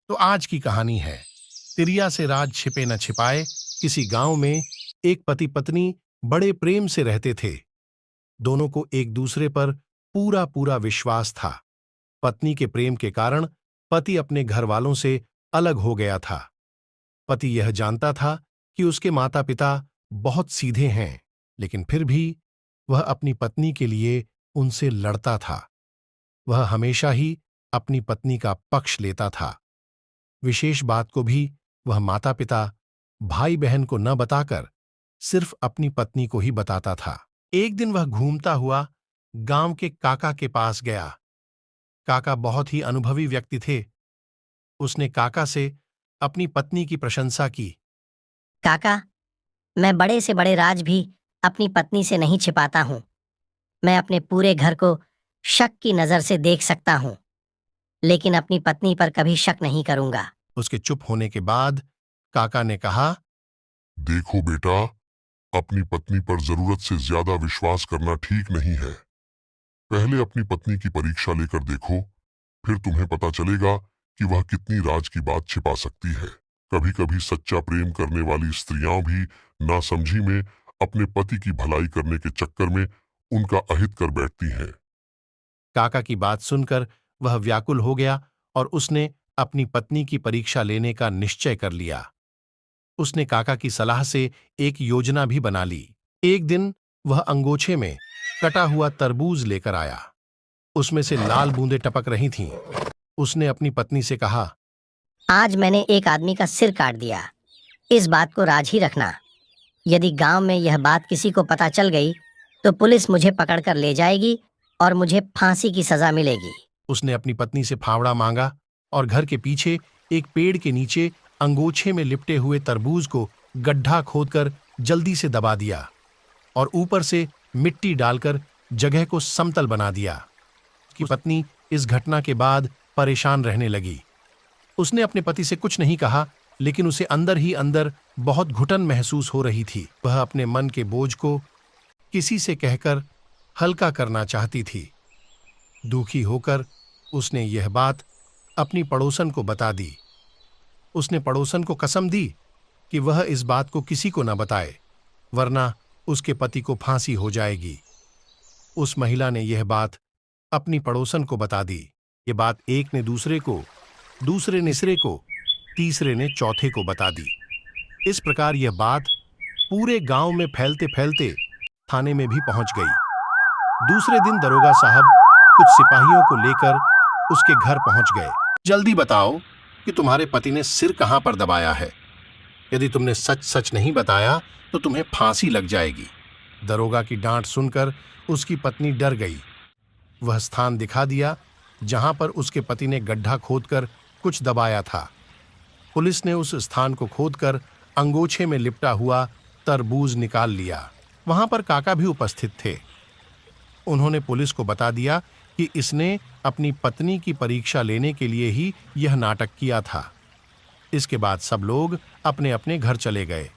तो आज की कहानी है तिरिया से राज छिपे न छिपाए। किसी गांव में एक पति पत्नी बड़े प्रेम से रहते थे। दोनों को एक दूसरे पर पूरा पूरा विश्वास था। पत्नी के प्रेम के कारण पति अपने घर वालों से अलग हो गया था। पति यह जानता था कि उसके माता पिता बहुत सीधे हैं, लेकिन फिर भी वह अपनी पत्नी के लिए उनसे लड़ता था। वह हमेशा ही अपनी पत्नी का पक्ष लेता था। विशेष बात को भी वह माता पिता, भाई बहन को न बताकर सिर्फ अपनी पत्नी को ही बताता था। एक दिन वह घूमता हुआ गांव के काका के पास गया। काका बहुत ही अनुभवी व्यक्ति थे। उसने काका से अपनी पत्नी की प्रशंसा की। काका, मैं बड़े से बड़े राज भी अपनी पत्नी से नहीं छिपाता हूँ। मैं अपने पूरे घर को शक की नजर से देख सकता हूँ, लेकिन अपनी पत्नी पर कभी शक नहीं करूंगा। उसके चुप होने के बाद काका ने कहा, देखो बेटा, अपनी पत्नी पर जरूरत से ज्यादा विश्वास करना ठीक नहीं है। पहले अपनी पत्नी की परीक्षा लेकर देखो, फिर तुम्हें पता चलेगा कि वह कितनी राज की बात छिपा सकती है। कभी कभी सच्चा प्रेम करने वाली स्त्रियां भी नासमझी में अपने पति की भलाई करने के चक्कर में उनका अहित कर बैठती हैं। काका की बात सुनकर वह व्याकुल हो गया और उसने अपनी पत्नी की परीक्षा लेने का निश्चय कर लिया। उसने काका की सलाह से एक योजना भी बना ली। एक दिन वह अंगोछे में कटा हुआ तरबूज लेकर आया। उसमें से लाल बूंदें टपक रही थीं। उसने अपनी पत्नी से कहा, आज मैंने एक आदमी का सिर काट दिया। इस बात को राज ही रखना। यदि गांव में यह बात किसी को पता चल गई तो पुलिस मुझे पकड़कर ले जाएगी और मुझे फांसी की सजा मिलेगी। उसने अपनी पत्नी से फावड़ा मांगा और घर के पीछे एक पेड़ के नीचे अंगोछे में लिपटे हुए तरबूज को गड्ढा खोदकर जल्दी से दबा दिया और ऊपर से मिट्टी डालकर जगह को समतल बना दिया। उसकी पत्नी इस घटना के बाद परेशान रहने लगी। उसने अपने पति से कुछ नहीं कहा, लेकिन उसे अंदर ही अंदर बहुत घुटन महसूस हो रही थी। वह अपने मन के बोझ को किसी से कहकर हल्का करना चाहती थी। दुखी होकर उसने यह बात अपनी पड़ोसन को बता दी। उसने पड़ोसन को कसम दी कि वह इस बात को किसी को न बताए, वरना उसके पति को फांसी हो जाएगी। उस महिला ने यह बात अपनी पड़ोसन को बता दी। ये बात एक ने दूसरे को, दूसरे ने तीसरे को, तीसरे ने चौथे को बता दी। इस प्रकार यह बात पूरे गांव में फैलते फैलते थाने में भी पहुंच गई। दूसरे दिन दरोगा साहब कुछ सिपाहियों को लेकर उसके घर पहुंच गए। जल्दी बताओ कि तुम्हारे पति ने सिर कहां पर दबाया है। यदि तुमने सच सच नहीं बताया तो तुम्हें फांसी लग जाएगी। दरोगा की डांट सुनकर उसकी पत्नी डर गई। वह स्थान दिखा दिया जहां पर उसके पति ने गड्ढा खोदकर कुछ दबाया था। पुलिस ने उस स्थान को खोदकर अंगोछे में लिपटा हुआ तरबूज निकाल लिया। वहां पर काका भी उपस्थित थे। उन्होंने पुलिस को बता दिया कि इसने अपनी पत्नी की परीक्षा लेने के लिए ही यह नाटक किया था। इसके बाद सब लोग अपने अपने घर चले गए।